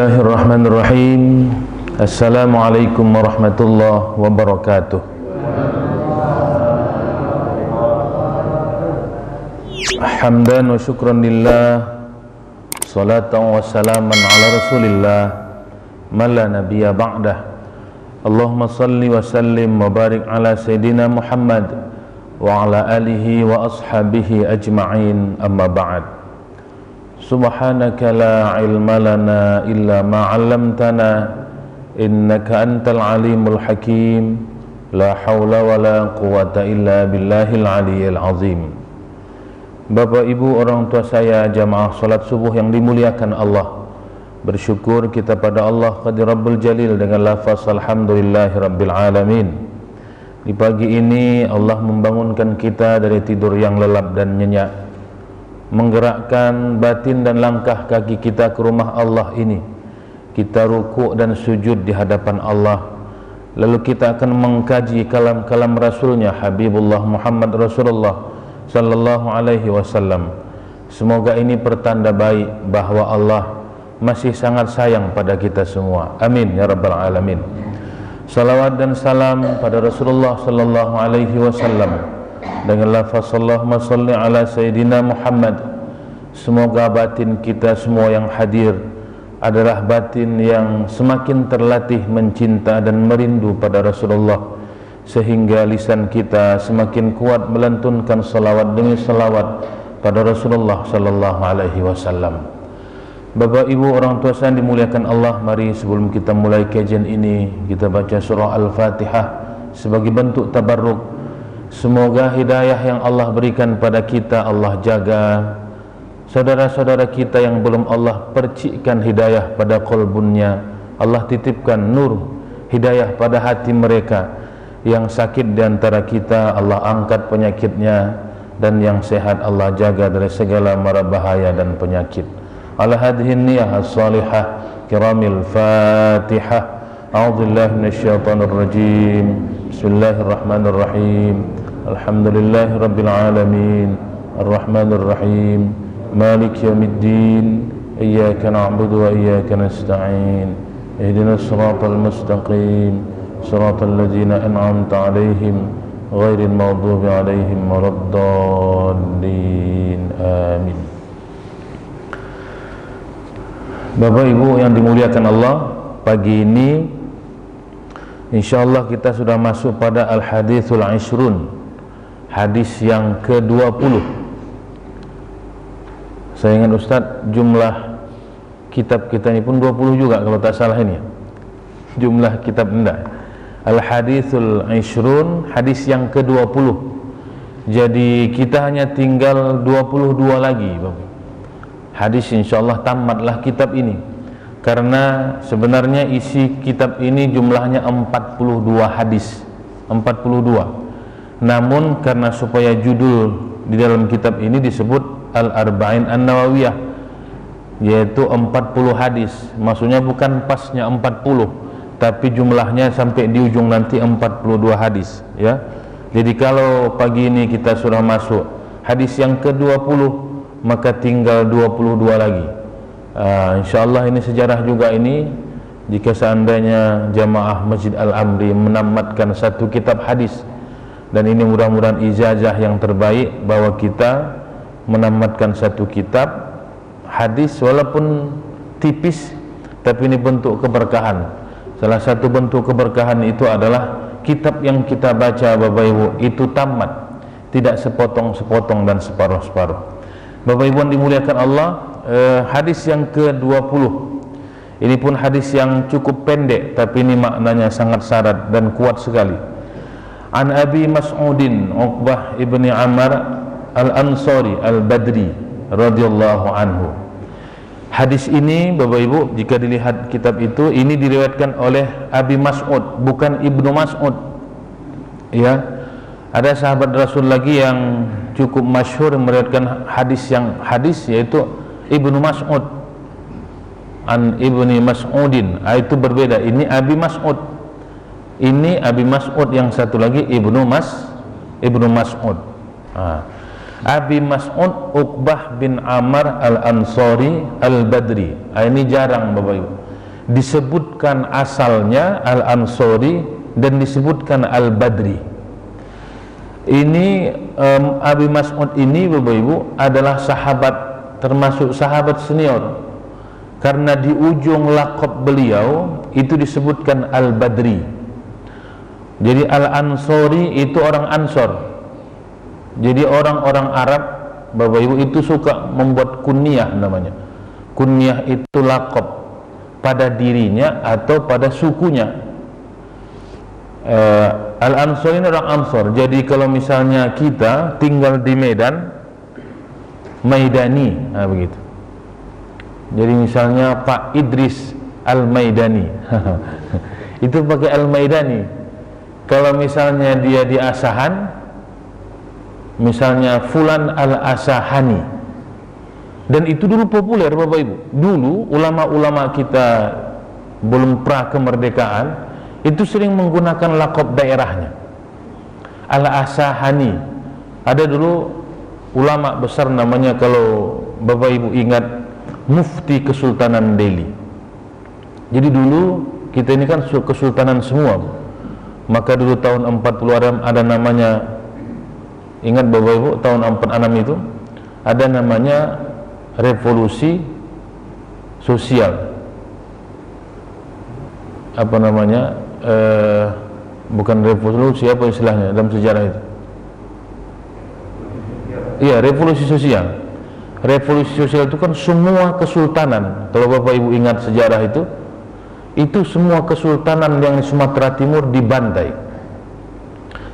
Bismillahirrahmanirrahim. Assalamualaikum warahmatullahi wabarakatuh. Hamdan wa syukran lillah, salatan wa salaman ala rasulillah, man la nabiyya ba'dah. Allahumma salli wa sallim wa barik ala sayyidina Muhammad wa ala alihi wa ashabihi ajma'in, amma ba'd. Subhanaka la ilma lana illa ma 'allamtana innaka antal alimul hakim. La haula wa la quwata illa billahil aliyyil azim. Bapak ibu orang tua saya, jamaah salat subuh yang dimuliakan Allah, bersyukur kita pada Allah Qadir Rabbul Jalil dengan lafaz alhamdulillahi rabbil alamin. Di pagi ini Allah membangunkan kita dari tidur yang lelap dan nyenyak, menggerakkan batin dan langkah kaki kita ke rumah Allah ini. Kita rukuk dan sujud di hadapan Allah. Lalu kita akan mengkaji kalam-kalam Rasulnya Habibullah Muhammad Rasulullah sallallahu alaihi wasallam. Semoga ini pertanda baik bahwa Allah masih sangat sayang pada kita semua. Amin ya rabbal alamin. Salawat dan salam pada Rasulullah sallallahu alaihi wasallam dengan lafaz Allahumma salli ala sayyidina Muhammad. Semoga batin kita semua yang hadir adalah batin yang semakin terlatih mencinta dan merindu pada Rasulullah, sehingga lisan kita semakin kuat melantunkan salawat demi salawat pada Rasulullah sallallahu alaihi wasallam. Bapak ibu orang tua saya dimuliakan Allah, mari sebelum kita mulai kajian ini kita baca surah Al-Fatihah sebagai bentuk tabarruk. Semoga hidayah yang Allah berikan pada kita Allah jaga. Saudara-saudara kita yang belum Allah percikkan hidayah pada qalbunnya, Allah titipkan nur hidayah pada hati mereka. Yang sakit di antara kita Allah angkat penyakitnya, dan yang sehat Allah jaga dari segala mara bahaya dan penyakit. Ala hadhihi niyah as-salihah kiramil Fatihah. A'udzubillahi minasyaitonir rajim. Bismillahirrahmanirrahim. Alhamdulillahi rabbil alamin, arrahmanir rahim, maliki yaumiddin, iyyaka na'budu wa iyyaka nasta'in, ihdinas siratal mustaqim, siratal ladzina an'amta 'alaihim ghairil maghdubi 'alaihim waladdallin. Amin. Bapak ibu yang dimuliakan Allah, pagi ini insyaallah kita sudah masuk pada al-haditsul 'ishrun, hadis yang ke-20. Saya ingat Ustaz, jumlah kitab kita ini pun 20 juga kalau tak salah ini. Jumlah kitab enggak. Al-haditsul 'ishrun, hadis yang ke-20. Jadi kita hanya tinggal 22 lagi, Bapak. Hadis insyaallah tamatlah kitab ini. Karena sebenarnya isi kitab ini jumlahnya 42 hadis. 42. Namun karena supaya judul di dalam kitab ini disebut Al-Arba'in An-Nawawiyah, yaitu 40 hadis, maksudnya bukan pasnya 40, tapi jumlahnya sampai di ujung nanti 42 hadis, ya. Jadi kalau pagi ini kita sudah masuk hadis yang ke-20, maka tinggal 22 lagi. Insyaallah ini sejarah juga ini, jika seandainya jamaah Masjid Al-Amri menamatkan satu kitab hadis. Dan ini mudah-mudahan ijazah yang terbaik bahwa kita menamatkan satu kitab hadis walaupun tipis, tapi ini bentuk keberkahan. Salah satu bentuk keberkahan itu adalah kitab yang kita baca Bapak Ibu itu tamat, tidak sepotong-sepotong dan separuh-separuh. Bapak Ibu yang dimuliakan Allah, hadis yang ke-20 ini pun hadis yang cukup pendek, tapi ini maknanya sangat syarat dan kuat sekali. An Abi Mas'udin Uqbah ibni Ammar al-Ansari al-Badri radhiyallahu anhu. Hadis ini Bapak Ibu, jika dilihat kitab itu, ini diriwayatkan oleh Abi Mas'ud, bukan Ibnu Mas'ud. Ya, ada sahabat Rasul lagi yang cukup masyhur meriwayatkan hadis yaitu Ibnu Mas'ud. An Ibni Mas'udin, itu berbeda. Ini Abi Mas'ud. Ini Abi Mas'ud, yang satu lagi Ibnu Mas'ud. Abi Mas'ud Uqbah bin Ammar al-Ansari al-Badri. Ini jarang Bapak Ibu. disebutkan asalnya Al-Ansari dan disebutkan Al-Badri. Ini Abi Mas'ud ini Bapak Ibu adalah sahabat, termasuk sahabat senior, karena di ujung laqab beliau itu disebutkan Al-Badri. Jadi Al-Ansari itu orang Ansor. Jadi orang-orang Arab Bapak Ibu itu suka membuat kunyah namanya. Kunyah itu laqab pada dirinya atau pada sukunya. Al-Ansari ini orang Ansor. Jadi kalau misalnya kita tinggal di Medan, Maidani, nah begitu. Jadi misalnya Pak Idris Al-Maidani itu pakai Al-Maidani. Kalau misalnya dia di Asahan, misalnya Fulan Al-Asahani. Dan itu dulu populer Bapak Ibu. Dulu ulama-ulama kita belum pra kemerdekaan itu sering menggunakan laqab daerahnya. Al-Asahani. Ada dulu ulama besar namanya, kalau Bapak Ibu ingat, Mufti Kesultanan Delhi. Jadi dulu kita ini kan kesultanan semua. Maka dulu tahun 40 ada namanya, ingat Bapak Ibu, tahun 46 itu ada namanya revolusi sosial. Apa namanya? Bukan revolusi, apa istilahnya dalam sejarah itu? Iya, revolusi sosial. Revolusi sosial itu kan semua kesultanan. Kalau Bapak Ibu ingat sejarah itu semua kesultanan yang di Sumatera Timur dibantai,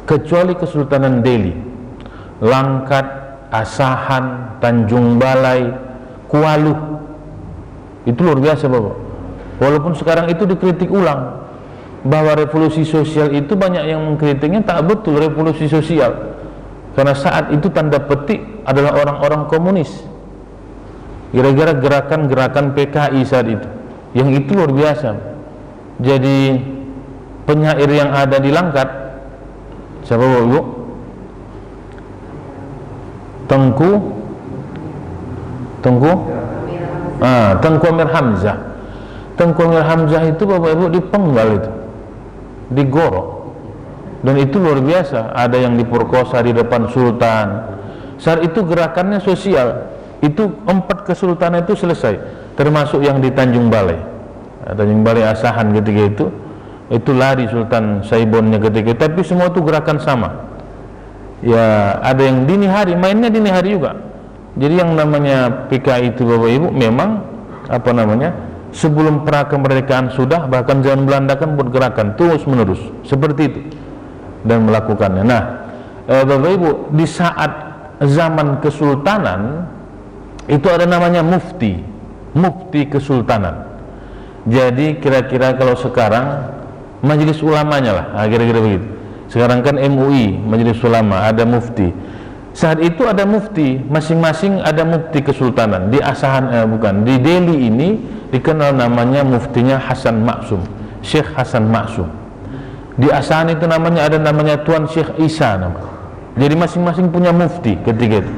kecuali Kesultanan Delhi. Langkat, Asahan, Tanjung Balai, Kualuh. Itu luar biasa Bapak. Walaupun sekarang itu dikritik ulang bahwa revolusi sosial itu banyak yang mengkritiknya tak betul revolusi sosial, karena saat itu tanda petik adalah orang-orang komunis, gara-gara gerakan-gerakan PKI saat itu, yang itu luar biasa. Jadi penyair yang ada di Langkat, siapa Bapak Ibu? Tengku Amir Hamzah. Tengku Amir Hamzah itu Bapak Ibu dipenggal itu, digorok, dan itu luar biasa. Ada yang diperkosa di depan sultan. Saat itu gerakannya sosial. Itu 4 kesultanan itu selesai, termasuk yang di Tanjung Balai. Tanjung Balai Asahan ketika itu lari Sultan Saibonnya ketika itu. Tapi semua itu gerakan sama. Ya, ada yang dini hari, mainnya dini hari juga. Jadi yang namanya PKI itu Bapak Ibu memang apa namanya, sebelum pra kemerdekaan sudah, bahkan zaman Belanda kan buat gerakan terus menerus seperti itu dan melakukannya. Nah, Bapak Ibu, di saat zaman kesultanan itu ada namanya mufti kesultanan. Jadi kira-kira kalau sekarang majelis ulamanya lah, kira-kira begitu. Sekarang kan MUI, majelis ulama, ada mufti. Saat itu ada mufti, masing-masing ada mufti kesultanan. Di Asahan, di Delhi ini dikenal namanya muftinya Hasan Maksum, Syekh Hasan Maksum. Di Asahan itu ada namanya Tuan Syekh Isa namanya. Jadi masing-masing punya mufti ketika itu.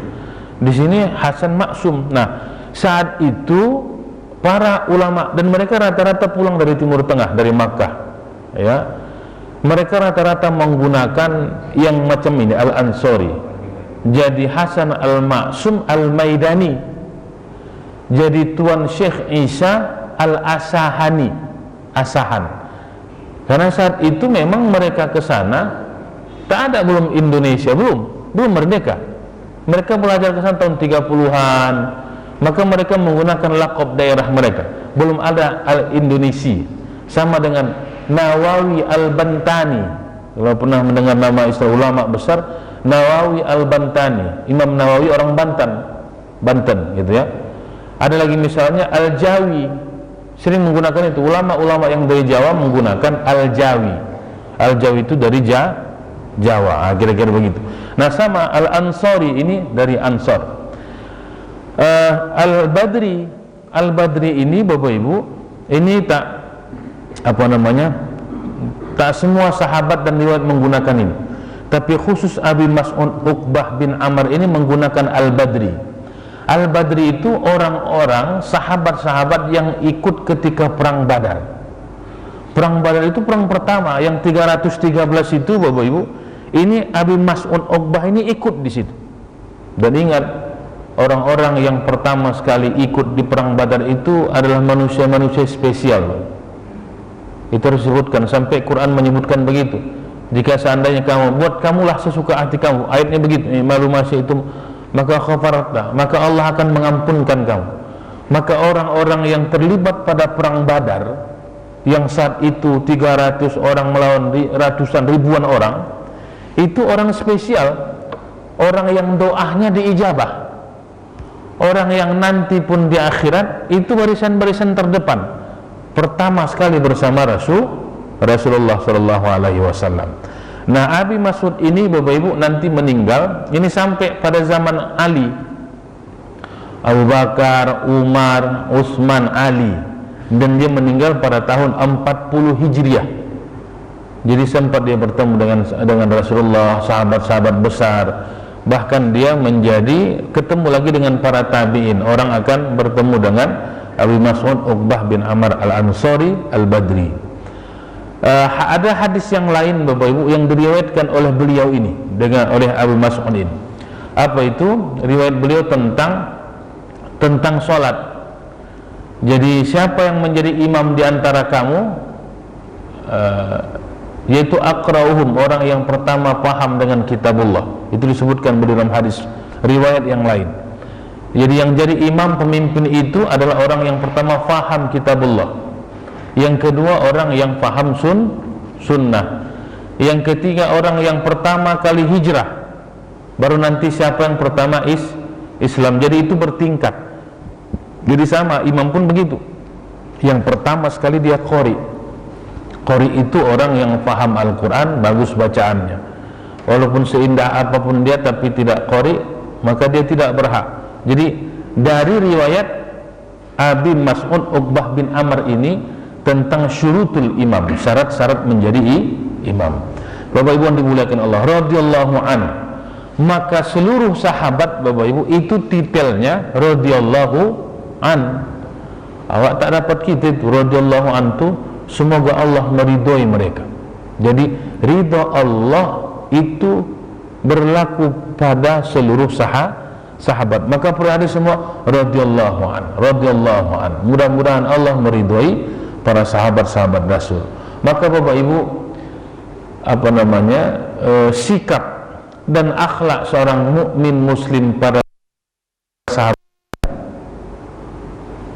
Di sini Hasan Maksum. Nah, saat itu para ulama, dan mereka rata-rata pulang dari Timur Tengah, dari Makkah, ya. Mereka rata-rata menggunakan yang macam ini, Al-Ansari. Jadi Hasan Al-Maksum Al-Maidani. Jadi Tuan Syekh Isa Al-Asahani, Asahan. Karena saat itu memang mereka ke sana tak ada, belum Indonesia, belum merdeka. Mereka belajar ke sana tahun 30-an. Maka mereka menggunakan laqab daerah mereka. Belum ada Al-Indonesia. Sama dengan Nawawi Al-Bantani. Kalau pernah mendengar nama istilah ulama besar, Nawawi Al-Bantani. Imam Nawawi orang Banten gitu ya. Ada lagi misalnya Al-Jawi. Sering menggunakan itu. Ulama-ulama yang dari Jawa menggunakan Al-Jawi. Al-Jawi itu dari Jawa, kira-kira begitu. Nah, sama Al-Ansari ini dari Ansor. Al-Badri ini Bapak Ibu, ini tak semua sahabat dan riwayat menggunakan ini, tapi khusus Abi Mas'ud Uqbah bin Amr ini menggunakan Al-Badri. Al-Badri itu orang-orang sahabat-sahabat yang ikut ketika perang Badar. Perang Badar itu perang pertama yang 313 itu, Bapak Ibu. Ini Abi Mas'ud Uqbah ini ikut di situ. Dan ingat, orang-orang yang pertama sekali ikut di perang Badar itu adalah manusia-manusia spesial. Itu disebutkan, sampai Quran menyebutkan begitu. Jika seandainya kamu buat, kamulah sesuka hati kamu, ayatnya begitu, malu masih itu, maka khafarta, maka Allah akan mengampunkan kamu. Maka orang-orang yang terlibat pada perang Badar, yang saat itu 300 orang melawan ratusan ribuan orang, itu orang spesial, orang yang doanya diijabah, orang yang nanti pun di akhirat itu barisan-barisan terdepan, pertama sekali bersama Rasulullah Shallallahu Alaihi Wasallam. Nah, Abi Mas'ud ini, Bapak Ibu, nanti meninggal. Ini sampai pada zaman Ali, Abu Bakar, Umar, Utsman, Ali, dan dia meninggal pada tahun 40 Hijriah. Jadi sempat dia bertemu dengan Rasulullah, sahabat-sahabat besar. Bahkan dia menjadi ketemu lagi dengan para tabi'in. Orang akan bertemu dengan Abi Mas'ud Uqbah bin Amr Al-Ansari Al-Badri. Ada hadis yang lain, Bapak Ibu, yang diriwayatkan oleh beliau ini oleh Abu Mas'ud ini. Apa itu? Riwayat beliau tentang sholat. Jadi siapa yang menjadi imam di antara kamu, yaitu aqra'uhum, orang yang pertama paham dengan kitabullah. Itu disebutkan dalam hadis riwayat yang lain. Jadi yang jadi imam, pemimpin itu adalah orang yang pertama paham kitabullah, yang kedua orang yang paham sunnah, yang ketiga orang yang pertama kali hijrah, baru nanti siapa yang pertama Islam. Jadi itu bertingkat. Jadi sama, imam pun begitu. Yang pertama sekali dia qori. Qori itu orang yang paham Al-Quran, bagus bacaannya. Walaupun seindah apapun dia, tapi tidak qori, maka dia tidak berhak. Jadi dari riwayat Abi Mas'ud Uqbah bin Amr ini tentang syurutul imam, syarat-syarat menjadi imam. Bapak Ibu yang dimuliakan Allah, radhiyallahu an. Maka seluruh sahabat, Bapak Ibu, itu titelnya radhiyallahu an. Awak tak dapat kita itu radhiyallahu an itu, semoga Allah meridhoi mereka. Jadi ridha Allah itu berlaku pada seluruh sahabat. Maka perhati semua radhiyallahu an, radhiyallahu an. Mudah-mudahan Allah meridhoi para sahabat-sahabat Rasul. Maka Bapak Ibu, sikap dan akhlak seorang mukmin muslim pada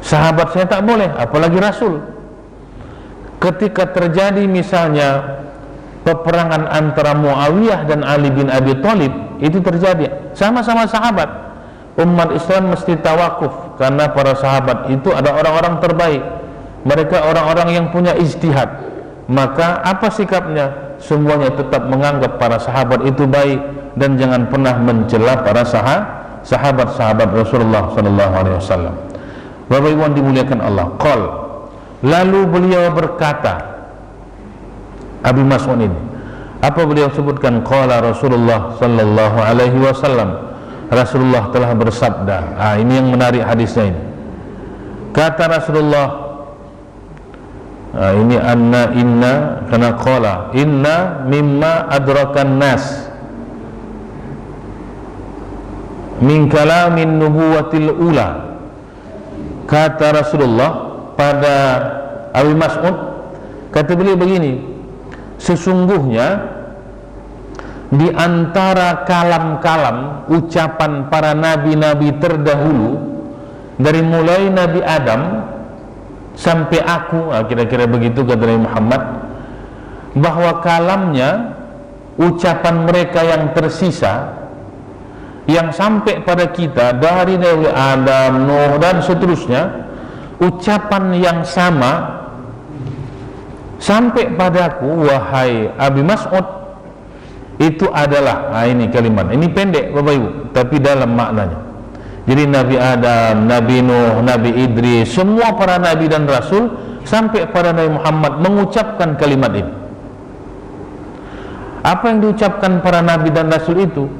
sahabat saya tak boleh, apalagi Rasul. Ketika terjadi misalnya peperangan antara Muawiyah dan Ali bin Abi Thalib, itu terjadi sama-sama sahabat, umat Islam mesti tawakuf, karena para sahabat itu ada orang-orang terbaik, mereka orang-orang yang punya ijtihad. Maka apa sikapnya? Semuanya tetap menganggap para sahabat itu baik dan jangan pernah mencela para sahabat-sahabat Rasulullah sallallahu alaihi wasallam. Bapak Ibu yang dimuliakan Allah, lalu beliau berkata, Abi Mas'ud ini, apa beliau sebutkan? Qala Rasulullah sallallahu alaihi wasallam, Rasulullah telah bersabda. Ini yang menarik hadisnya ini. Kata Rasulullah, ini karena qala inna mimma adrakan nas min kalamin nubuwatil ula. Kata Rasulullah pada Abi Mas'ud, kata beliau begini, sesungguhnya di antara kalam-kalam ucapan para nabi-nabi terdahulu, dari mulai Nabi Adam sampai aku, kira-kira begitu kata Nabi Muhammad, bahwa kalamnya, ucapan mereka yang tersisa, yang sampai pada kita dari Nabi Adam, Nuh dan seterusnya, ucapan yang sama sampai padaku, wahai Abi Mas'ud, itu adalah, ini kalimat, ini pendek Bapak Ibu, tapi dalam maknanya. Jadi Nabi Adam, Nabi Nuh, Nabi Idris, semua para nabi dan rasul sampai pada Nabi Muhammad mengucapkan kalimat ini. Apa yang diucapkan para nabi dan rasul itu?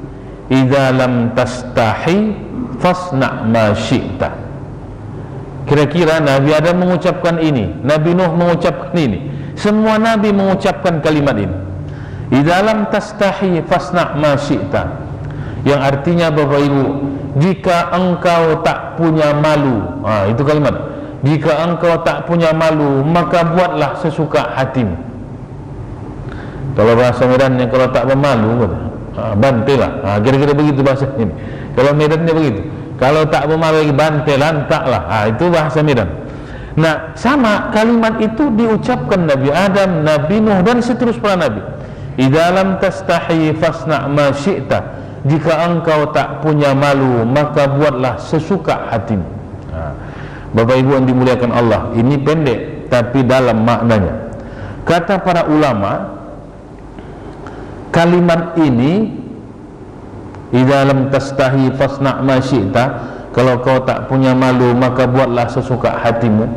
Idza lam tastahi fasna' ma syi'ta. Kira-kira Nabi Adam mengucapkan ini, Nabi Nuh mengucapkan ini, semua Nabi mengucapkan kalimat ini. Idza lam tastahi fasna' ma syi'ta, yang artinya Bapak Ibu, jika engkau tak punya malu, itu kalimat, jika engkau tak punya malu, maka buatlah sesuka hatimu. Kalau bahasa Medannya, kalau tak bermalu, bantelah. Kira-kira begitu bahasa ini. Kalau Medannya begitu. Kalau tak bermalu lagi, bantelan taklah. Itu bahasa Medan. Nah, sama kalimat itu diucapkan Nabi Adam, Nabi Nuh, dan seterusnya para Nabi. Idza lam tastahi fasna' ma syi'ta, jika engkau tak punya malu, maka buatlah sesuka hatimu. Bapak Ibu yang dimuliakan Allah, ini pendek tapi dalam maknanya. Kata para ulama, kalimat ini, idza lam tastahi fasna' ma syi'ta, kalau kau tak punya malu maka buatlah sesuka hatimu.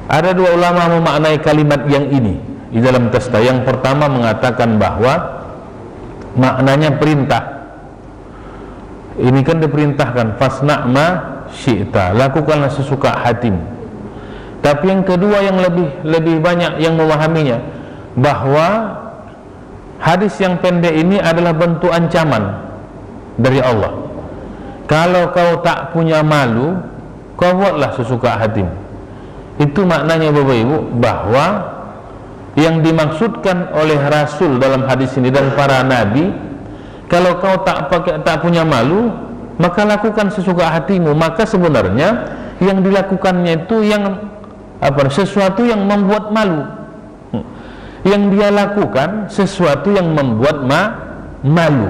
Ada dua ulama memaknai kalimat yang ini, idza lam tastahi. Yang pertama mengatakan bahwa maknanya perintah. Ini kan diperintahkan, fasna' ma syi'ta, lakukanlah sesuka hatimu. Tapi yang kedua yang lebih banyak yang memahaminya, bahwa hadis yang pendek ini adalah bentuk ancaman dari Allah. Kalau kau tak punya malu, kau buatlah sesuka hatimu. Itu maknanya Bapak Ibu, bahwa yang dimaksudkan oleh Rasul dalam hadis ini dan para Nabi, kalau kau tak punya malu, maka lakukan sesuka hatimu. Maka sebenarnya yang dilakukannya itu sesuatu yang membuat malu. Yang dia lakukan sesuatu yang membuat malu.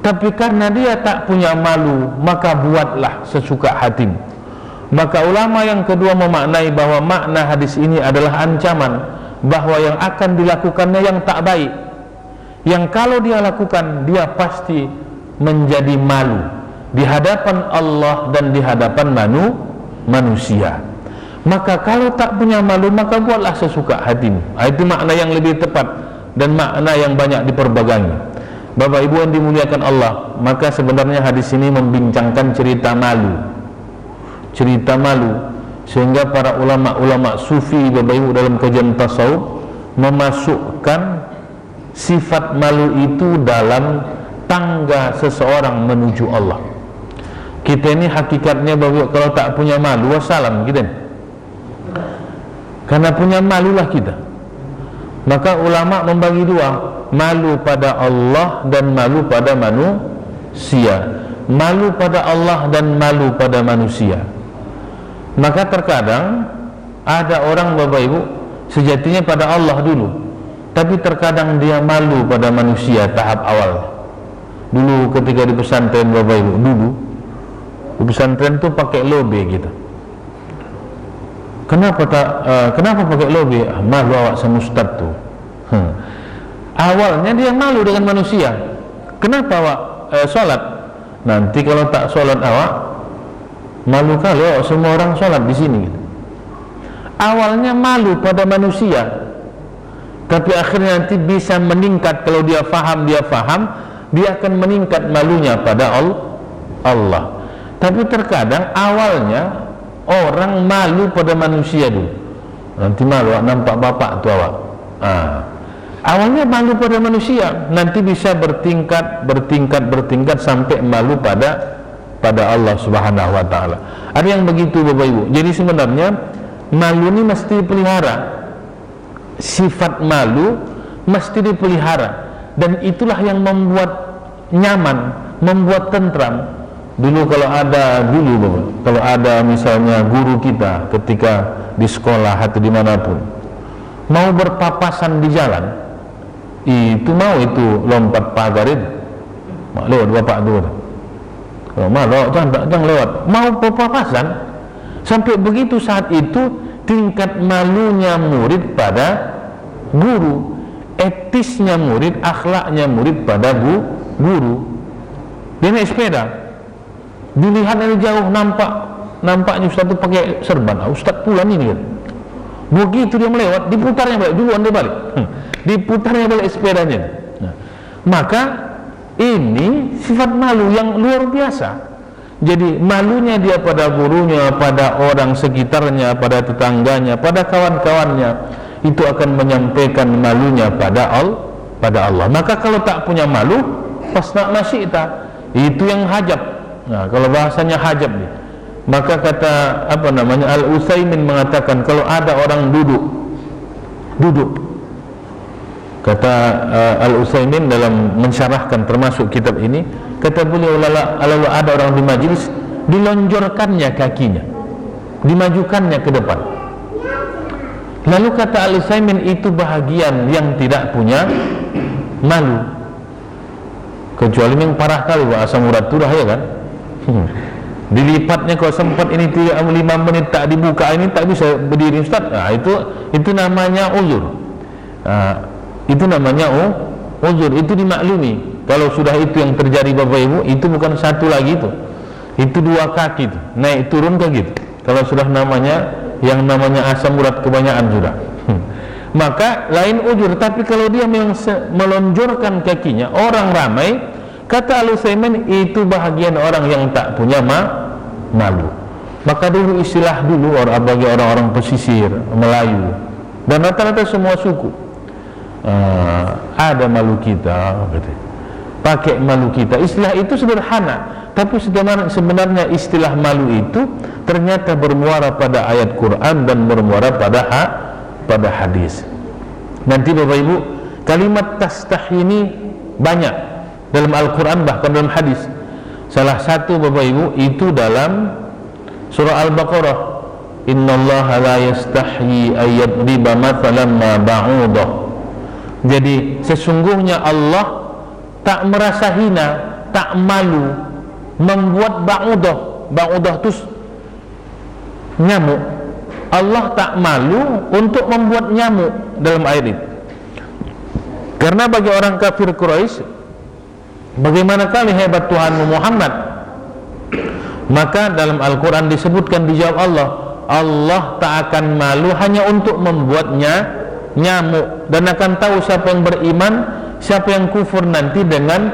Tapi karena dia tak punya malu, maka buatlah sesuka hatimu. Maka ulama yang kedua memaknai bahwa makna hadis ini adalah ancaman, bahwa yang akan dilakukannya yang tak baik, yang kalau dia lakukan dia pasti menjadi malu di hadapan Allah dan di hadapan manusia. Maka kalau tak punya malu, maka buatlah sesuka hatimu. Itu makna yang lebih tepat dan makna yang banyak diperbagangi. Bapak Ibu yang dimuliakan Allah, maka sebenarnya hadis ini membincangkan cerita malu, sehingga para ulama-ulama sufi Bapak Ibu dalam kajian tasawuf memasukkan sifat malu itu dalam tangga seseorang menuju Allah. Kita ini hakikatnya Bapak Ibu, kalau tak punya malu, wassalam kita ini. Karena punya malulah kita. Maka ulama membagi dua, malu pada Allah dan malu pada manusia. Malu pada Allah dan malu pada manusia. Maka terkadang ada orang Bapak Ibu sejatinya pada Allah dulu, tapi terkadang dia malu pada manusia tahap awal. Dulu ketika di pesantren Bapak Ibu, di pesantren itu pakai lobe gitu. Kenapa pakai lobe? Malu awak sama ustaz tuh. Awalnya dia malu dengan manusia. Kenapa awak sholat? Nanti kalau tak sholat awak malu kalau semua orang sholat di sini gitu. Awalnya malu pada manusia, tapi akhirnya nanti bisa meningkat. Kalau dia faham, dia akan meningkat malunya pada Allah. Tapi terkadang awalnya orang malu pada manusia dulu, nanti malu nampak bapak tu awak. Awalnya malu pada manusia, nanti bisa bertingkat sampai malu pada Allah Subhanahu wa taala. Ada yang begitu Bapak Ibu. Jadi sebenarnya malu ini mesti dipelihara. Sifat malu mesti dipelihara, dan itulah yang membuat nyaman, membuat tentram. Dulu kalau ada misalnya guru kita ketika di sekolah atau dimanapun mau berpapasan di jalan, itu lompat pagar itu lewat bapak tu, jangan lewat, mau berpapasan. Sampai begitu saat itu tingkat malunya murid pada guru, etisnya murid, akhlaknya murid pada guru. Dia naik sepeda, dilihat dari jauh nampaknya ustaz itu pakai serban. Ustaz pulang ini kan. Begitu dia melewat, diputarnya balik, duluan dia balik. Diputarnya balik sepedanya. Maka ini sifat malu yang luar biasa. Jadi malunya dia pada gurunya, pada orang sekitarnya, pada tetangganya, pada kawan-kawannya, itu akan menyampaikan malunya pada Allah. Maka kalau tak punya malu, fasna masyita, itu yang hajab. Nah, kalau bahasanya hajab nih, maka kata Al-Utsaimin mengatakan, kalau ada orang duduk, kata Al-Utsaimin dalam mensyarahkan termasuk kitab ini, kata beliau, lalu ada orang di majelis, dilonjorkannya kakinya, dimajukannya ke depan. Lalu kata Al-Utsaimin, itu bahagian yang tidak punya malu, kecuali yang parah kali asam urat turah, ya kan? Dilipatnya kalau sempat ini 5 menit tak dibuka, ini tak bisa berdiri Ustaz. Nah, itu namanya uzur. Itu namanya uzur, itu dimaklumi. Kalau sudah itu yang terjadi Bapak Ibu, itu bukan satu lagi itu 2 kaki itu, naik turun ke gitu. Kalau sudah yang namanya asam urat kebanyakan sudah. Maka lain uzur. Tapi kalau dia memang melonjorkan kakinya, orang ramai, kata Al-Utsaimin, itu bahagian orang yang tak punya malu. Maka dulu istilah bagi orang-orang pesisir Melayu dan rata-rata semua suku, ada malu kita, pakai malu kita. Istilah itu sederhana, tapi sebenarnya istilah malu itu ternyata bermuara pada ayat Quran dan bermuara pada hadis. Nanti Bapak Ibu, kalimat tastahi ini banyak dalam Al-Quran, bahkan dalam hadis. Salah satu Bapak Ibu itu dalam surah Al-Baqarah, innallaha la yastahyi ayyadriba mathalan ma ba'udah. Jadi sesungguhnya Allah tak merasa hina, tak malu membuat ba'udah itu nyamuk. Allah tak malu untuk membuat nyamuk dalam ayat itu. Karena bagi orang kafir Quraisy, bagaimana kali hebat Tuhanmu Muhammad, maka dalam Al-Quran disebutkan, dijawab Allah tak akan malu hanya untuk membuatnya nyamuk, dan akan tahu siapa yang beriman, siapa yang kufur nanti dengan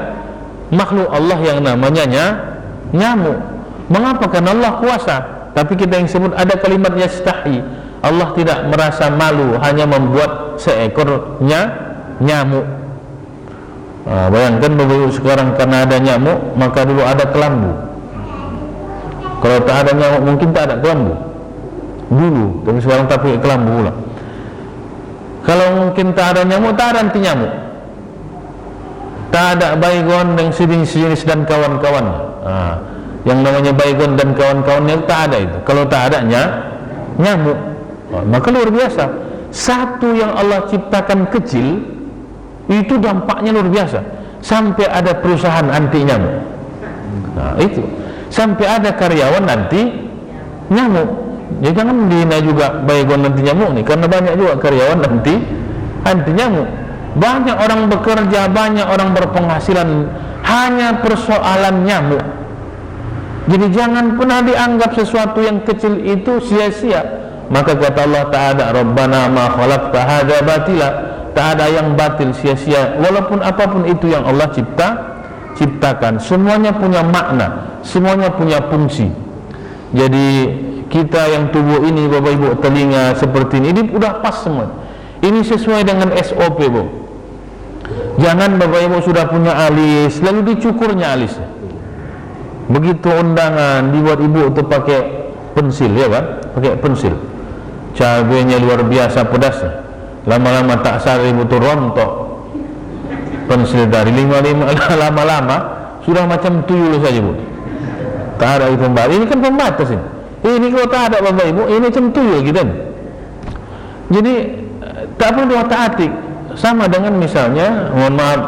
makhluk Allah yang namanya nyamuk. Mengapa? Karena Allah kuasa. Tapi kita yang sebut ada kalimat yastahi, Allah tidak merasa malu hanya membuat seekor nyamuk. Bayangkan Bapak sekarang, karena ada nyamuk, maka dulu ada kelambu. Kalau tak ada nyamuk mungkin tak ada kelambu dulu, tapi sekarang tak pakai kelambu pula. Kalau mungkin tak ada nyamuk, tak ada anti nyamuk, tak ada baygon dan sejenis dan kawan-kawan. Yang namanya baygon dan kawan-kawannya tak ada itu. Kalau tak ada nyamuk, maka luar biasa. Satu yang Allah ciptakan kecil, itu dampaknya luar biasa. Sampai ada perusahaan anti nyamuk. Nah, itu sampai ada karyawan anti nyamuk. Ya jangan dihina juga baygon anti nyamuk nih, karena banyak juga karyawan anti nyamuk. Banyak orang bekerja, banyak orang berpenghasilan hanya persoalan nyamuk. Jadi jangan pernah dianggap sesuatu yang kecil itu sia-sia. Maka kata Allah Ta'ala, Rabbana ma khalaqta hadza batila, tak ada yang batil sia-sia, walaupun apapun itu yang Allah ciptakan, semuanya punya makna, semuanya punya fungsi. Jadi kita yang tubuh ini, Bapak Ibu, telinga seperti ini udah pas semua. Ini sesuai dengan SOP, Bu. Jangan Bapak Ibu sudah punya alis lalu dicukurnya alisnya. Begitu undangan dibuat ibu itu pakai pensil, ya kan? Pakai pensil. Cabenya luar biasa pedasnya. Lama-lama tak sari betul rontok. Pensil dari 5 lama-lama sudah macam tuyul saja, Bu. Tak ada itu pembatas. Ini kan pembatas ini. Ini kalau tak ada Bapak Ibu, ini macam tuyul gitu. Jadi tak perlu diotak-atik. Sama dengan misalnya, mohon maaf,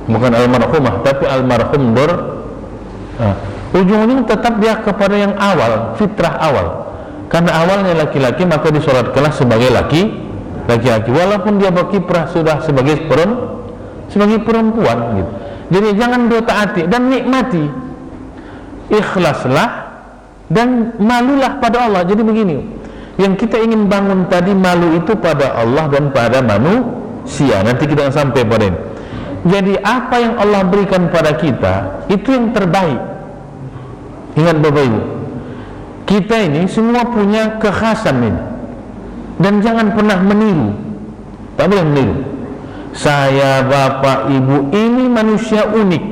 bukan almarhumah, tapi almarhum ujung-ujung tetap dia kepada yang awal, fitrah awal. Karena awalnya laki-laki, maka disolatkanlah sebagai laki-laki, walaupun dia berkiprah sudah sebagai perempuan gitu. Jadi jangan diotak-atik dan nikmati, ikhlaslah dan malulah pada Allah. Jadi begini, yang kita ingin bangun tadi, malu itu pada Allah dan pada manusia. Nanti kita akan sampai pada ini. Jadi apa yang Allah berikan pada kita itu yang terbaik. Ingat Bapak Ibu, kita ini semua punya kekhasan ini, dan jangan pernah meniru. Tak boleh meniru. Saya, Bapak, Ibu ini manusia unik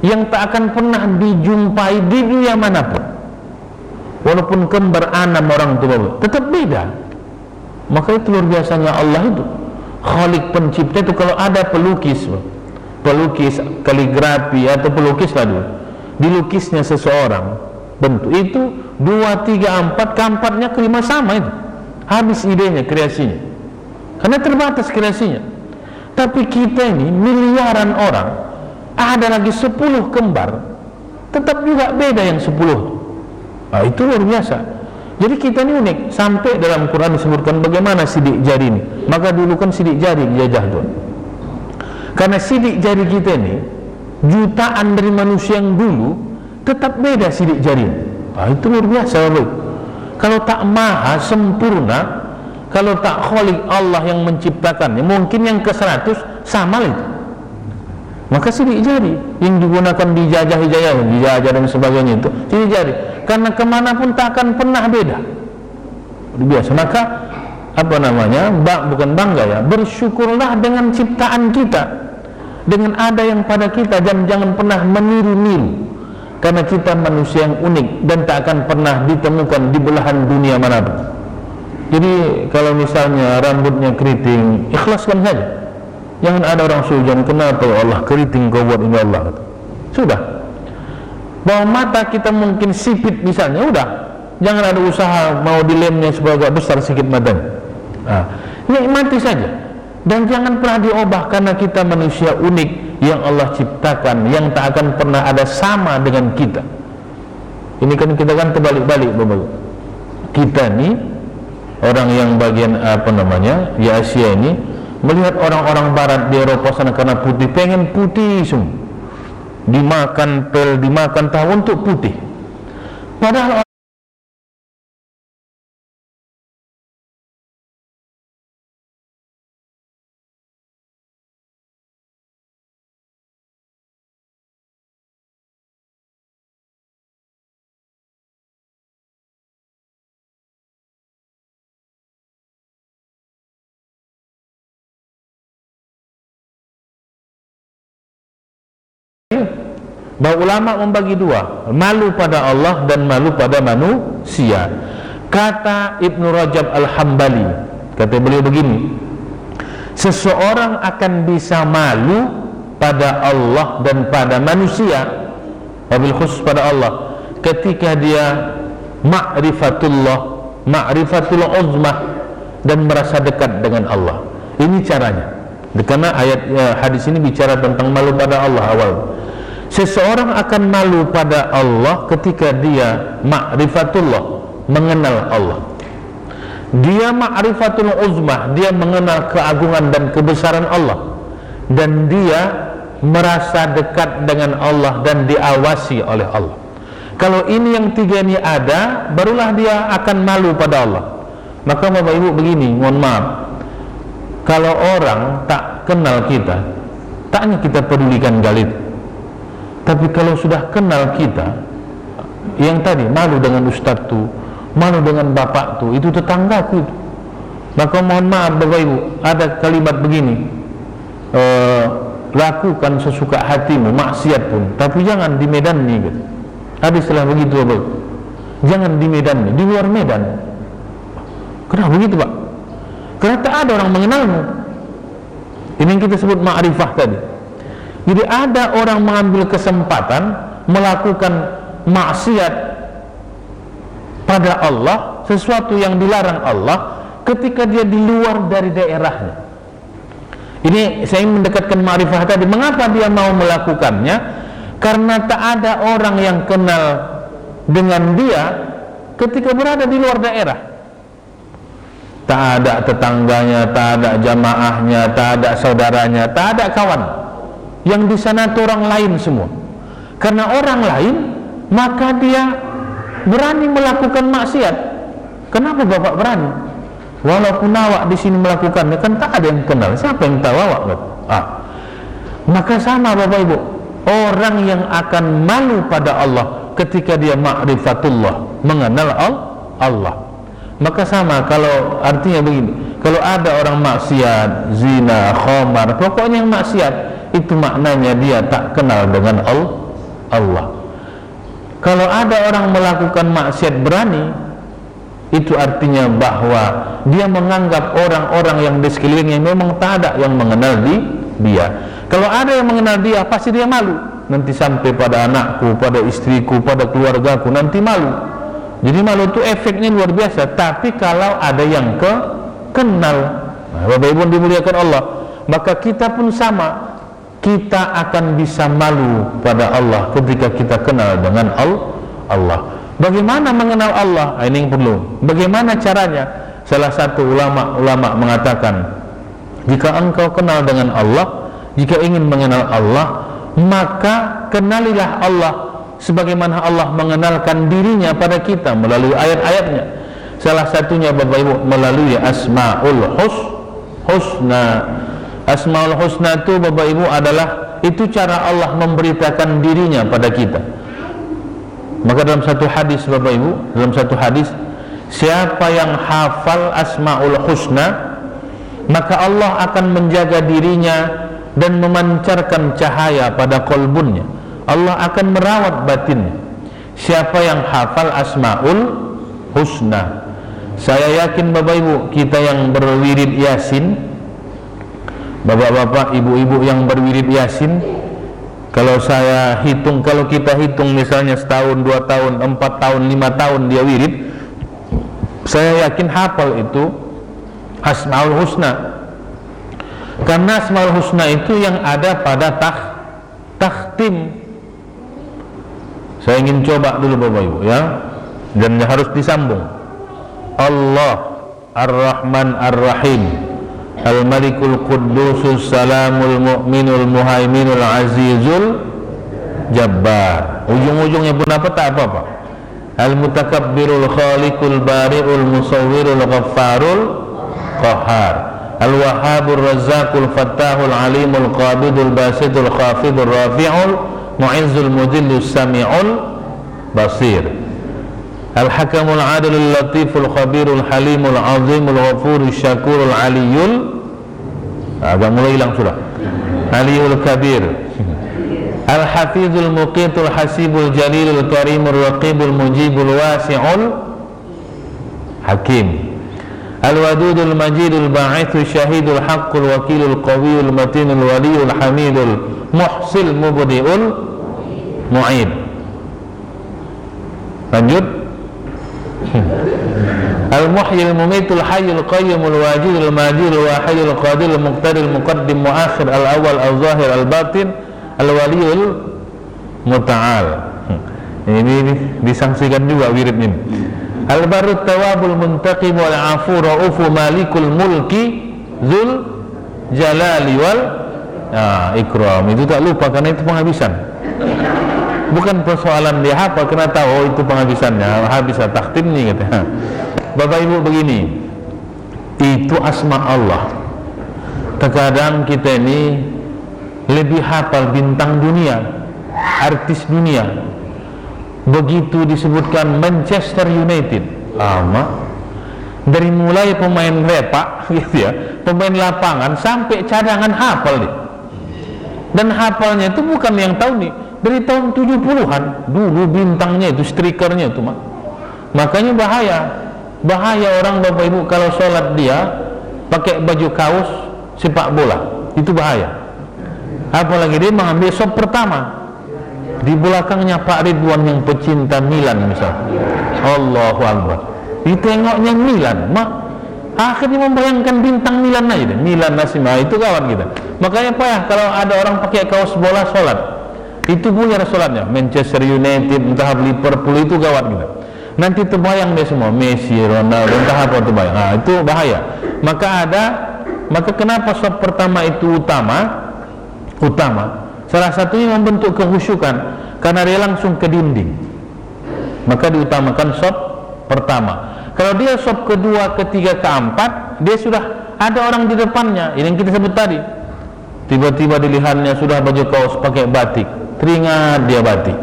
yang tak akan pernah dijumpai di dunia manapun. Walaupun kembar enam orang tua, tetap beda. Maka itu luar biasanya Allah itu, Khalik pencipta itu. Kalau ada pelukis kaligrafi atau pelukis lah dulu, dilukisnya seseorang bentuk itu 2, 3, 4, keempatnya kelima sama itu, habis idenya, kreasinya, karena terbatas kreasinya. Tapi kita ini miliaran orang, ada lagi 10 kembar, tetap juga beda yang 10. Nah, itu luar biasa. Jadi kita ini unik. Sampai dalam Quran disebutkan bagaimana sidik jari ini. Maka dulu kan sidik jari dijajah tuh, karena sidik jari kita ini jutaan dari manusia yang dulu tetap beda sidik jari. Nah, itu luar biasa Bapak. Kalau tak maha sempurna, kalau tak Khalik Allah yang menciptakannya, mungkin yang ke-100 sama itu. Maka sidik jari yang digunakan di dijajah dan sebagainya itu sidik jari, karena kemanapun tak akan pernah beda. Biasa. Maka bukan bangga ya, bersyukurlah dengan ciptaan kita, dengan ada yang pada kita, dan jangan pernah meniru-niru, karena kita manusia yang unik dan tak akan pernah ditemukan di belahan dunia manapun. Jadi kalau misalnya rambutnya keriting, ikhlaskan saja. Jangan ada orang sujan, kenapa Allah keriting kau buat ini Allah. Sudah. Bahwa mata kita mungkin sipit misalnya, udah, jangan ada usaha mau dilemnya supaya agak besar sedikit matanya. Nah, nikmati saja, dan jangan pernah diubah, karena kita manusia unik yang Allah ciptakan, yang tak akan pernah ada sama dengan kita. Ini kan kita kan terbalik-balik Bapak. Kita nih orang yang bagian di Asia ini melihat orang-orang barat di Eropa sana karena putih, pengen putih semua, dimakan pel, dimakan tahu untuk putih. Padahal bahwa ulama membagi dua, malu pada Allah dan malu pada manusia. Kata Ibnu Rajab Al-Hambali, kata beliau begini, seseorang akan bisa malu pada Allah dan pada manusia, wabil khusus pada Allah, ketika dia ma'rifatul uzmah, dan merasa dekat dengan Allah. Ini caranya, karena ayat hadis ini bicara tentang malu pada Allah awal. Seseorang akan malu pada Allah ketika dia ma'rifatullah, mengenal Allah. Dia ma'rifatul uzmah, dia mengenal keagungan dan kebesaran Allah, dan dia merasa dekat dengan Allah dan diawasi oleh Allah. Kalau ini yang tiga ini ada, barulah dia akan malu pada Allah. Maka Bapak Ibu begini, mohon maaf, kalau orang tak kenal kita, taknya kita pedulikan kali itu. Tapi kalau sudah kenal kita, yang tadi malu dengan ustadz tuh, malu dengan bapak tuh, itu tetanggaku itu. Maka mohon maaf Bapak Ibu, ada kalimat begini, lakukan sesuka hatimu, maksiat pun, tapi jangan di medan nih gitu. Hadis telah begitu Bapak Ibu, jangan di medan nih, di luar medan. Kenapa begitu Pak? Karena tak ada orang mengenalmu. Ini yang kita sebut ma'rifah tadi. Jadi ada orang mengambil kesempatan melakukan maksiat pada Allah, sesuatu yang dilarang Allah, ketika dia di luar dari daerahnya. Ini saya ingin mendekatkan ma'rifah tadi. Mengapa dia mau melakukannya? Karena tak ada orang yang kenal dengan dia ketika berada di luar daerah. Tak ada tetangganya, tak ada jamaahnya, tak ada saudaranya, tak ada kawan. Yang di sana itu orang lain semua. Karena orang lain, maka dia berani melakukan maksiat. Kenapa Bapak berani? Walaupun awak di sini melakukannya, kan tak ada yang kenal. Siapa yang tahu awak? Maka sama Bapak Ibu, orang yang akan malu pada Allah ketika dia ma'rifatullah, mengenal Allah. Maka sama, kalau artinya begini, kalau ada orang maksiat, zina, khamar, pokoknya yang maksiat, itu maknanya dia tak kenal dengan Allah. Kalau ada orang melakukan maksiat berani, itu artinya bahwa dia menganggap orang-orang yang di sekelilingnya memang tak ada yang mengenal dia. Kalau ada yang mengenal dia, pasti dia malu. Nanti sampai pada anakku, pada istriku, pada keluargaku, nanti malu. Jadi malu itu efeknya luar biasa. Tapi kalau ada yang kenal, Bapak Ibu dimuliakan Allah, maka kita pun sama. Kita akan bisa malu pada Allah ketika kita kenal dengan Allah. Bagaimana mengenal Allah? Ini yang perlu. Bagaimana caranya? Salah satu ulama mengatakan, jika engkau kenal dengan Allah, jika ingin mengenal Allah, maka kenalilah Allah sebagaimana Allah mengenalkan dirinya pada kita melalui ayat-ayatnya. Salah satunya Bapak Ibu melalui Asmaul Husna. Asmaul Husna itu Bapak Ibu adalah itu cara Allah memberitakan dirinya pada kita. Maka dalam satu hadis Bapak Ibu, dalam satu hadis, siapa yang hafal Asmaul Husna, maka Allah akan menjaga dirinya dan memancarkan cahaya pada kolbunnya. Allah akan merawat batinnya. Siapa yang hafal Asmaul Husna. Saya yakin Bapak Ibu, kita yang berwirid Yasin, bapak-bapak, ibu-ibu yang berwirid Yasin, kalau saya hitung, kalau kita hitung misalnya setahun, 2 tahun, 4 tahun, 5 tahun dia wirid, saya yakin hafal itu Asmaul Husna. Karena Asmaul Husna itu yang ada pada takhtim. Saya ingin coba dulu Bapak Ibu ya, dan harus disambung. Allah Ar-Rahman Ar-Rahim, Al-Malikul Quddusus Salamul Mu'minul Muhaiminul Azizul Jabbar. Ujung-ujungnya pun apa? Tak apa-apa. Al-Mutakabbirul Khaliqul Bari'ul Musawwirul Ghaffarul Qahhar, Al-Wahhabur Razzaqul Fattahul Alimul Qabidul Basidul Khafidul Rafi'ul Mu'izzul Mudillus Sami'ul Basir, Al-Hakamul Adilul Latiful Khabirul Halimul Azimul Ghafurul Syakurul Aliyul, agak mulai hilang sudah, Aliyul Kabir, Al-Hafizul Muqitul Hasibul Jalilul Karimul Raqibul Mujibul Wasi'ul Hakim, Al-Wadudul Majidul Ba'ithul Syahidul Haqqul Wakilul Qawiyul Matinul Waliyul Hamidul Muhsil Mubdi'ul Mu'id. Lanjut. Al-Muhyil Mumitul Hayyul Qayyumul Wajidul Majidul Wahidul Qadirul Muqtadirul Muqaddim Muakhir Al-Awwal Al-Zahir Al-Batin Al-Waliyul Muta'al. Ini disangsikan juga wirid ini. Al-Barut Tawabul Muntaqim wal Afu Ra'ufu Malikul Mulki Zul Jalali wal Ikram. Itu tak lupa karena itu penghabisan. Bukan persoalan dia hafal, kena tahu oh itu penghabisannya, habis takhtim nih katanya. Bapak Ibu begini, itu asma Allah. Terkadang kita ini lebih hafal bintang dunia, artis dunia. Begitu disebutkan Manchester United, dari mulai pemain repak gitu ya, pemain lapangan sampai cadangan hafal nih. Dan hafalnya itu bukan yang tahu nih, dari tahun 70-an dulu bintangnya itu, strikernya itu makanya bahaya orang Bapak Ibu kalau sholat dia pakai baju kaos sepak bola, itu bahaya. Apalagi dia mengambil sop pertama, di belakangnya Pak Ridwan yang pecinta Milan misal, Allahu Akbar, ditengoknya Milan, akhirnya membayangkan bintang Milan aja deh, Milan Nasima, itu kawan kita. Makanya payah kalau ada orang pakai kaos bola sholat, itu buyar sholatnya. Manchester United, entah Liverpool, itu gawat kita. Nanti terbayang dia semua, Messi, Ronaldo, entah apa terbayang. Itu bahaya. Maka kenapa sop pertama itu utama? Salah satunya membentuk kehusyukan karena dia langsung ke dinding. Maka diutamakan sop pertama. Kalau dia sop kedua, ketiga, keempat, dia sudah ada orang di depannya. Ini yang kita sebut tadi. Tiba-tiba dilihatnya sudah baju kaos pakai batik, teringat dia batik.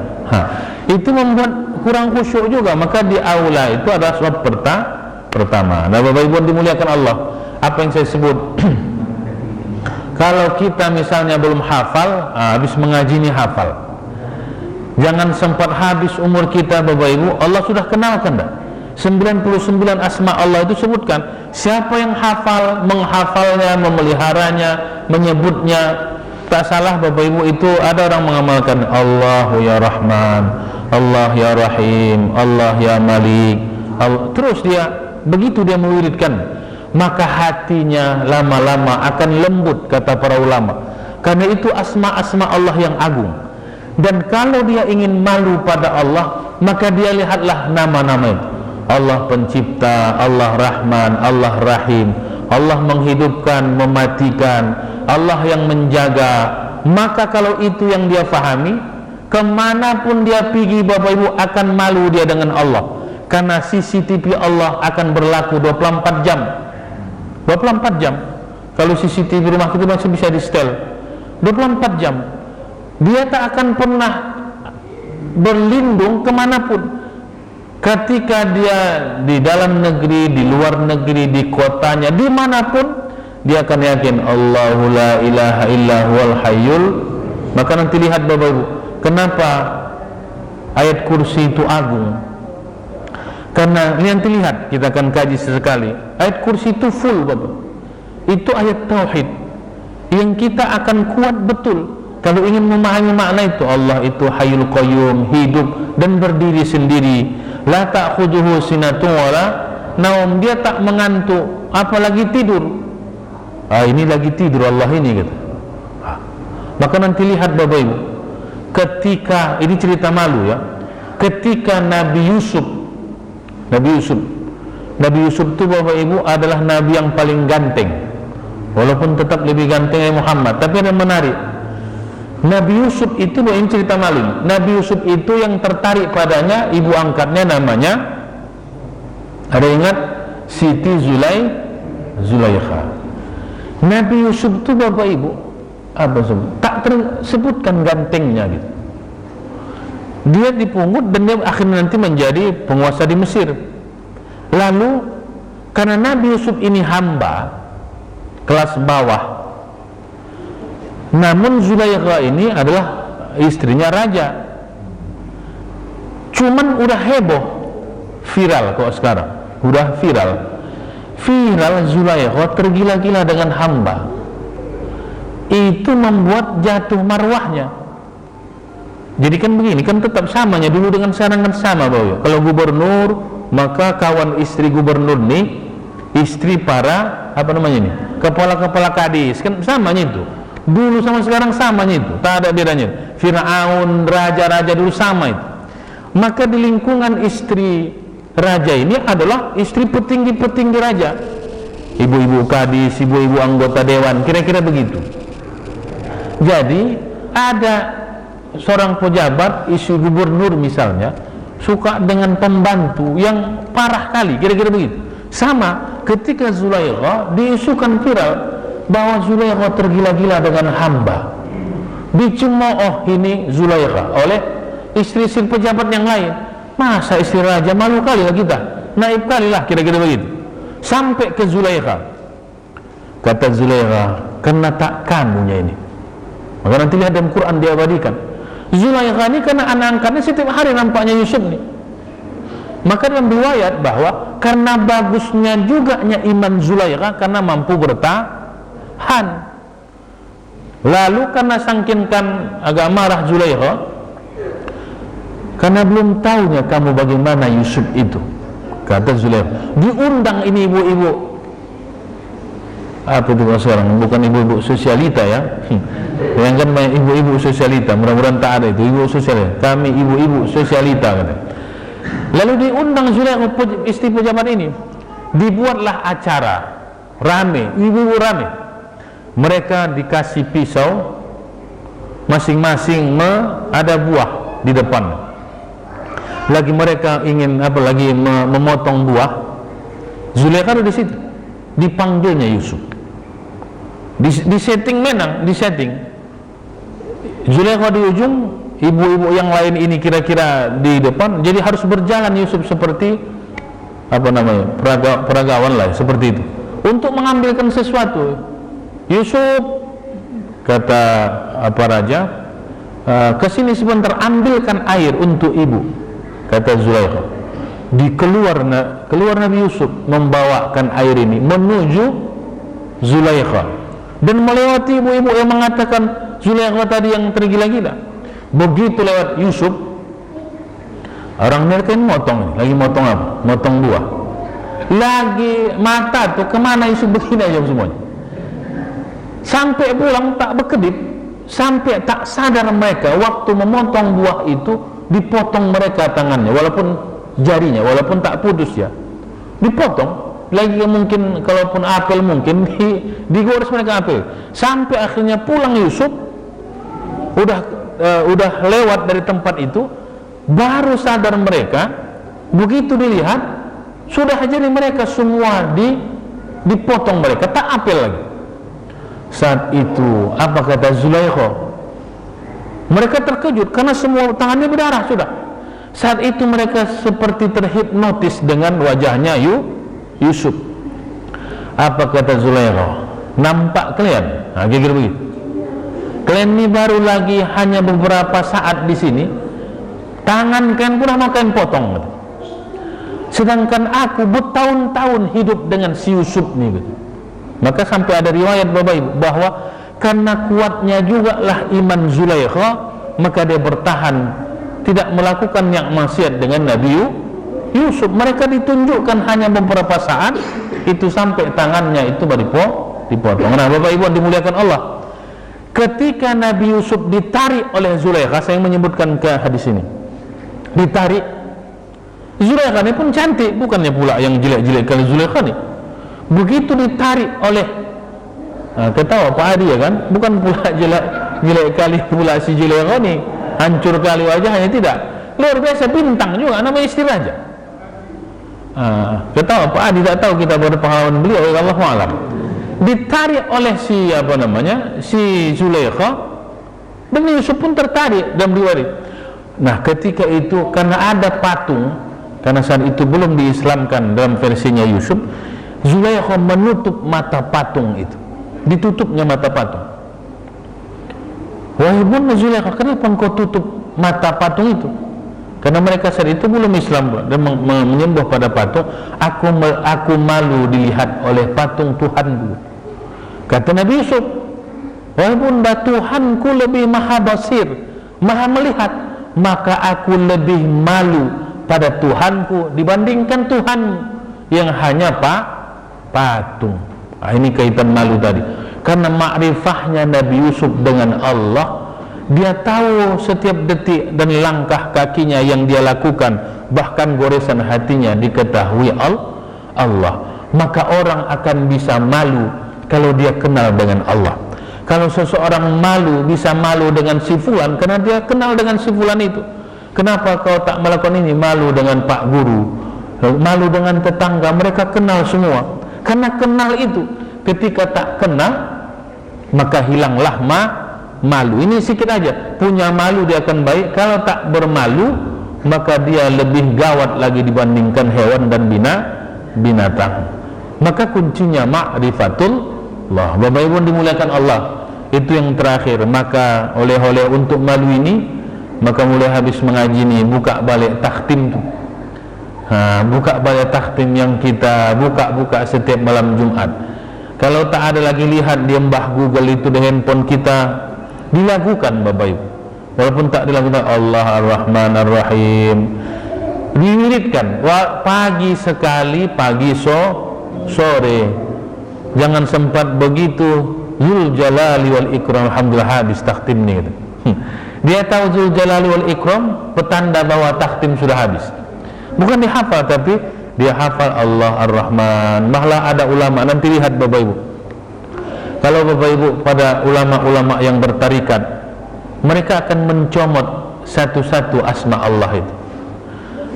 itu membuat kurang khusyuk juga. Maka di aula itu adalah sebab pertama. Nah, Bapak Ibu dimuliakan Allah, apa yang saya sebut kalau kita misalnya belum hafal, habis mengaji ini hafal, jangan sempat habis umur kita Bapak Ibu. Allah sudah kenalkan dah 99 asma Allah itu sebutkan. Siapa yang hafal, menghafalnya, memeliharanya, menyebutnya, tak salah Bapak Ibu, itu ada orang mengamalkan Allahu ya Rahman, Allah ya Rahim, Allah ya Malik, Allah. Terus dia begitu dia mewiridkan, maka hatinya lama-lama akan lembut, kata para ulama, karena itu asma-asma Allah yang agung. Dan kalau dia ingin malu pada Allah, maka dia lihatlah nama-nama itu. Allah pencipta, Allah Rahman, Allah Rahim, Allah menghidupkan, mematikan, Allah yang menjaga. Maka kalau itu yang dia fahami, kemanapun dia pergi Bapak Ibu akan malu dia dengan Allah, karena CCTV Allah akan berlaku 24 jam. 24 jam. Kalau CCTV rumah kita masih bisa di setel 24 jam. Dia tak akan pernah berlindung kemanapun. Ketika dia di dalam negeri, di luar negeri, di kotanya, dimanapun, dia akan yakin Allahu la ilaha illa huwal hayyul. Maka nanti lihat Bapak Ibu, kenapa ayat kursi itu agung? Karena nanti lihat, kita akan kaji sesekali, ayat kursi itu full Bapak. Itu ayat tauhid yang kita akan kuat betul kalau ingin memahami makna itu. Allah itu hayyul qayyum, hidup dan berdiri sendiri. La ta'khudhuhu sinatun wala naum, dia tak mengantuk apalagi tidur. Ini lagi tidur Allah ini gitu. Maka nanti lihat Bapak Ibu, ketika ini cerita malu ya, ketika Nabi Yusuf itu Bapak Ibu adalah Nabi yang paling ganteng, walaupun tetap lebih ganteng dari Muhammad. Tapi ada yang menarik, Nabi Yusuf itu, ini cerita malu, Nabi Yusuf itu yang tertarik padanya ibu angkatnya, namanya, ada ingat, Siti Zulaikha. Nabi Yusuf itu Bapak Ibu apa sebut? Tak tersebutkan gantengnya gitu. Dia dipungut dan dia akhirnya nanti menjadi penguasa di Mesir. Lalu karena Nabi Yusuf ini hamba kelas bawah, namun Zulaikha ini adalah istrinya raja. Cuman udah heboh, viral kok sekarang, udah viral Zulaikha tergila-gila dengan hamba. Itu membuat jatuh marwahnya. Jadi kan begini, kan tetap samanya dulu dengan sekarang kan sama Bapak. Kalau gubernur, maka kawan istri gubernur nih, istri para apa namanya nih, kepala-kepala kadis, kan samanya itu. Dulu sama sekarang samanya itu, tak ada bedanya. Firaun, raja-raja dulu sama itu. Maka di lingkungan istri raja ini adalah istri petinggi-petinggi raja, ibu-ibu kadis, ibu-ibu anggota dewan, kira-kira begitu. Jadi ada seorang pejabat, istri gubernur misalnya, suka dengan pembantu yang parah kali, kira-kira begitu. Sama ketika Zulaikha diisukan viral bahwa Zulaikha tergila-gila dengan hamba, dicemooh ini Zulaikha oleh istri-istri pejabat yang lain. Masa istri raja, malu kali lah kita, naib kali lah, kira-kira begitu. Sampai ke Zulaikha, kata Zulaikha, karena tak kamunya ini. Maka nanti lihat dalam Quran diabadikan, Zulaikha ini karena anak angkatnya setiap hari nampaknya Yusuf nih. Maka dalam riwayat bahwa karena bagusnya juga iman Zulaikha, karena mampu bertahan. Lalu karena sangkinkan agak marah Zulaikha, karena belum tahunya kamu bagaimana Yusuf itu, kata Zulaikha. Diundang ini ibu-ibu, apa itu sekarang, bukan ibu-ibu sosialita ya, yang kan banyak ibu-ibu sosialita, mudah-mudahan tak ada itu ibu sosialita, kami ibu-ibu sosialita kata. Lalu diundang Zulaikha, istri pejabat ini, dibuatlah acara rame, ibu-ibu rame, mereka dikasih pisau masing-masing, ada buah di depan. Lagi mereka ingin apa lagi memotong buah, Zulaikha ada di situ, dipanggilnya Yusuf, di setting menang, di setting Zulaikha di ujung, ibu-ibu yang lain ini kira-kira di depan, jadi harus berjalan Yusuf seperti apa namanya, peragawan lah, seperti itu, untuk mengambilkan sesuatu. Yusuf, kata apa raja, kesini sebentar, ambilkan air untuk ibu, kata Zulaikha. Keluar Nabi Yusuf membawakan air ini menuju Zulaikha, dan melewati ibu-ibu yang mengatakan Zulaikha tadi yang tergila-gila. Begitu lewat Yusuf, orang mereka ini motong, lagi motong apa? Motong buah. Lagi mata tuh kemana Yusuf, begini aja semuanya. Sampai pulang tak berkedip, sampai tak sadar mereka waktu memotong buah itu dipotong mereka tangannya, walaupun jarinya, walaupun tak putus ya, dipotong. Lagi mungkin kalaupun apel mungkin digores mereka apel. Sampai akhirnya pulang Yusuf, udah lewat dari tempat itu, baru sadar mereka. Begitu dilihat, sudah jadi mereka semua dipotong mereka, tak apel lagi. Saat itu apa kata Zulaikha? Mereka terkejut karena semua tangannya berdarah sudah. Saat itu mereka seperti terhipnotis dengan wajahnya Yusuf. Apa kata Zulaikha? Nampak kalian? Nah, kira-kira begitu. Kalian ini baru lagi hanya beberapa saat di sini, tangan kalian pun mau kalian potong. Sedangkan aku bertahun-tahun hidup dengan si Yusuf nih. Maka sampai ada riwayat Bapak Ibu bahwa karena kuatnya juga lah iman Zulaikha, maka dia bertahan tidak melakukan yang maksiat dengan Nabi Yusuf. Mereka ditunjukkan hanya beberapa saat itu sampai tangannya itu baru dipotong. Nah, Bapak Ibu dimuliakan Allah, ketika Nabi Yusuf ditarik oleh Zulaikha, saya menyebutkan ke hadis ini, ditarik. Zulaikha ini pun cantik, bukannya pula yang jelek-jelek kali Zulaikha nih. Begitu ditarik oleh ketawa Pak Adi ya kan, bukan pula jelek kali pula si Zulaikha nih, hancur kali wajahnya, tidak, luar biasa, bintang juga, namanya istri raja. Ketawa Pak Adi, tak tahu kita berpengalaman beliau, Allah alam. Ditarik oleh si Zulaikha, dan Yusuf pun tertarik dan riwayat. Nah, ketika itu karena ada patung, karena saat itu belum diislamkan dalam versinya Yusuf, Zulaikha menutup mata patung itu, ditutupnya mata patung. Wahai Bunda Zulaikha, kenapa engkau tutup mata patung itu? Karena mereka saat itu belum Islam dan menyembah pada patung. Aku malu dilihat oleh patung Tuhanku. Kata Nabi Yusuf, wahai Bunda, Tuhanku lebih maha basir, maha melihat, maka aku lebih malu pada Tuhanku dibandingkan Tuhan yang hanya patung. Ini kaitan malu tadi. Karena makrifahnya Nabi Yusuf dengan Allah, dia tahu setiap detik dan langkah kakinya yang dia lakukan, bahkan goresan hatinya diketahui Allah. Maka orang akan bisa malu kalau dia kenal dengan Allah. Kalau seseorang malu, bisa malu dengan si fulan karena dia kenal dengan si fulan itu. Kenapa kau tak melakukan ini? Malu dengan Pak Guru, malu dengan tetangga, mereka kenal semua. Karena kenal itu. Ketika tak kenal, maka hilanglah malu. Ini sedikit aja, punya malu dia akan baik. Kalau tak bermalu, maka dia lebih gawat lagi dibandingkan hewan dan binatang. Maka kuncinya ma'rifatullah. Bapak Ibu dimuliakan Allah, itu yang terakhir. Maka oleh-oleh untuk malu ini, maka mulai habis mengaji ini, buka balik takhtim tuh. Buka balik takhtim yang kita buka setiap malam Jumat. Kalau tak ada lagi lihat di mbah Google itu di handphone kita, dilakukan Bapak Ibu. Walaupun tak dilakukan, Allah Ar-Rahman Ar-Rahim, diwiridkan pagi sekali, pagi sore. Jangan sempat begitu Zul Jalali wal Ikram. Alhamdulillah habis takhtim nih gitu. Dia tahu Zul Jalali wal Ikram, petanda bahwa takhtim sudah habis. Bukan dihafal, tapi dia hafal Allah Ar-Rahman. Malah ada ulama, nanti lihat Bapak Ibu, kalau Bapak Ibu pada ulama-ulama yang bertarikat, mereka akan mencomot satu-satu asma Allah itu.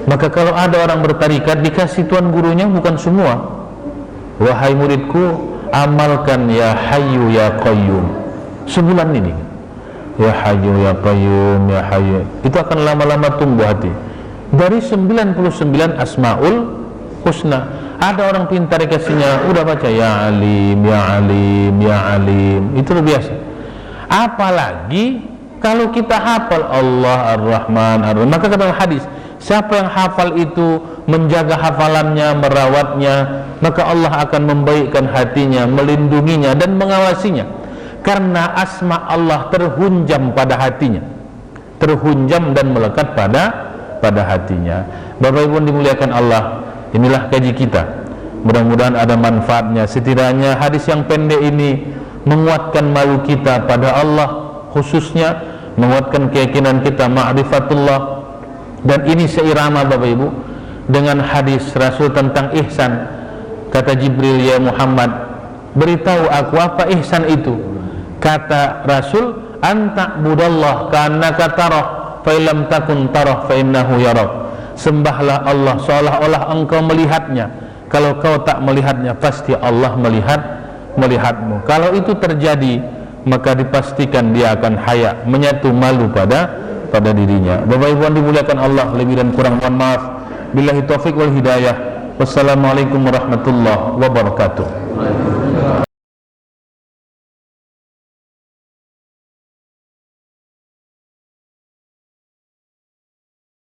Maka kalau ada orang bertarikat, dikasih tuan gurunya bukan semua. Wahai muridku, amalkan ya Hayyu ya Qayyum sebulan ini. ya Hayyu ya Qayyum ya Hayyu, itu akan lama-lama tumbuh hati. Dari 99 Asmaul Husna, ada orang pintar dikasihnya udah baca ya Alim ya Alim ya Alim, itu luar biasa. Apalagi kalau kita hafal Allah Ar-Rahman Ar-Rahim, maka kata hadis, siapa yang hafal itu, menjaga hafalannya, merawatnya, maka Allah akan membaikkan hatinya, melindunginya dan mengawasinya. Karena asma Allah terhunjam pada hatinya, terhunjam dan melekat pada hatinya. Bapak Ibu dimuliakan Allah, inilah kaji kita. Mudah-mudahan ada manfaatnya. Setidaknya hadis yang pendek ini menguatkan malu kita pada Allah, khususnya menguatkan keyakinan kita ma'rifatullah. Dan ini seirama Bapak Ibu dengan hadis Rasul tentang ihsan. Kata Jibril, ya Muhammad, beritahu aku apa ihsan itu. Kata Rasul, anta budallah ka'annaka tarah fa illam takun tarah fa innahu yarak. Sembahlah Allah seolah-olah engkau melihatnya, kalau kau tak melihatnya pasti Allah melihatmu. Kalau itu terjadi, maka dipastikan dia akan haya, menyatu malu pada dirinya. Bapak Ibu yang dimuliakan Allah, lebih dan kurang mohon maaf. Billahi taufik wal hidayah. Wassalamualaikum warahmatullahi wabarakatuh.